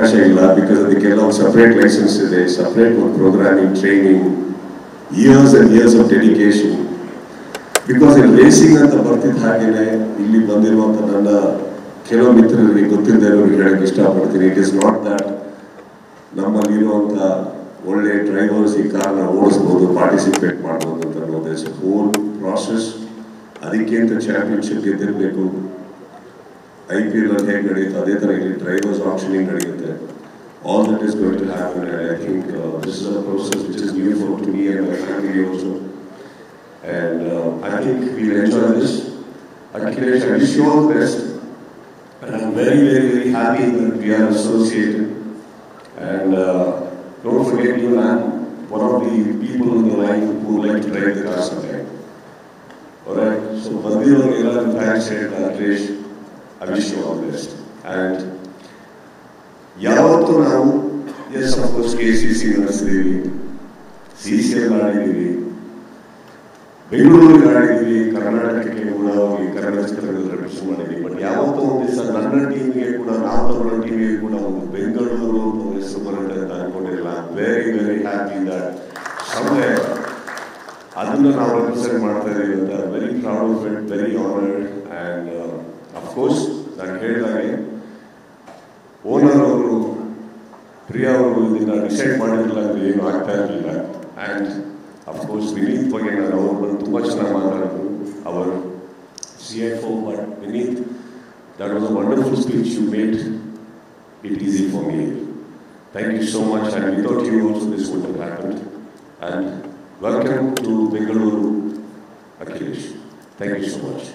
ಅವಕಾಶ ಇಲ್ಲ. ಬಿಕಾಸ್ ಅದಕ್ಕೆಲ್ಲ ಒಂದು ಸಪ್ರೇಟ್ ಲೈಸೆನ್ಸ್ ಇದೆ, ಸಪ್ರೇಟ್ ಒಂದು programming, training, years and years of dedication. Because ಇಲ್ಲಿ ರೇಸಿಂಗ್ ಅಂತ ಬರ್ತಿದ್ದ ಹಾಗೇನೆ ಇಲ್ಲಿ ಬಂದಿರುವಂಥ ನನ್ನ ಕೆಲವು ಮಿತ್ರರಿಗೆ ಗೊತ್ತಿಲ್ಲದೆ ಇರೋರಿಗೆ ಹೇಳಕ್ಕೆ ಇಷ್ಟಪಡ್ತೀನಿ. ಇಟ್ ಇಸ್ ನಾಟ್ ದಟ್ ನಮ್ಮಲ್ಲಿರುವಂಥ ಒಳ್ಳೆ ಡ್ರೈವರ್ಸ್ ಈ ಕಾರ್ನ ಓಡಿಸ್ಬೋದು, ಪಾರ್ಟಿಸಿಪೇಟ್ ಮಾಡ್ಬೋದು ಅಂತ ಅನ್ನೋದು. It's hole process. ಅದಕ್ಕೆ ಅಂತ ಚಾಂಪಿಯನ್ಶಿಪ್ ಗೆದ್ದಿರಬೇಕು. IPL ಅಲ್ಲಿ ಹೇಗೆ ನಡೆಯುತ್ತೆ ಅದೇ ಥರ ಇಲ್ಲಿ ಡ್ರೈವರ್ಸ್ ಆಪ್ಷನಿಂಗ್ ನಡೆಯುತ್ತೆ. All that is going to happen, and I think this is a process which is new to me and my family also. And I think we'll enjoy this. Akhilesh, I wish you all the best. And I'm very, very, very happy that we are associated. And don't forget, you man, one of the people in your life who like to drive the car sometime. Alright? So, Bandiyo Nila, thanks, Akhilesh. I wish you all the best. And ಯಾವತ್ತೂ ನಾವು yes of course KCC ನಡೆಸಿದ್ದೀವಿ, CCL ಆಡಿದ್ದೀವಿ, ಬೆಂಗಳೂರಿಗೆ ಆಡಿದ್ದೀವಿ, ಕರ್ನಾಟಕಕ್ಕೆ ಕೂಡ ಹೋಗಿ ಕನ್ನಡ ಚಿತ್ರದಲ್ಲಿ represent ಮಾಡಿದ್ದೀವಿ. But ಯಾವತ್ತೂ ಒಂದು ದಿವಸ ನನ್ನ ಟೀಮ್ಗೆ ಕೂಡ, ನಾವು ತಗೊಂಡ ಟೀಮ್ಗೆ ಕೂಡ ಒಂದು ಬೆಂಗಳೂರು ಒಂದು ಹೆಸರು ಬರುತ್ತೆ ಅಂತ ಅನ್ಕೊಂಡಿರಲಿಲ್ಲ. Very very happy that somewhere ಅದನ್ನು ನಾವು ರೆಪ್ರೆಸೆಂಟ್ ಮಾಡ್ತಾ ಇದ್ದೀವಿ ಅಂತ. Very proud of it, very honoured. And of course ನಾನು ಹೇಳಿದಾಗೆ ಓನರ್ ಅವರು, ಪ್ರಿಯಾ ಅವರು ಇದನ್ನು ಡಿಸೈಡ್ ಮಾಡಿರಲಿಲ್ಲ ಅಂದರೆ ಏನು ಆಗ್ತಾ ಇರಲಿಲ್ಲ. ಆ್ಯಂಡ್ ಅಫ್ಕೋರ್ಸ್ ವಿನೀತ್ ಬಗ್ಗೆ ನಾನು ಅವ್ರು ಬಂದು ತುಂಬ ಚೆನ್ನಾಗಿ ಮಾತಾಡಿದ್ರು, ಅವರು CFO. But Vineeth, that was a wonderful speech you made it easy for me. Thank you so much. And without you also this would have happened. And welcome to Bengaluru, Akhilesh. Thank you so much.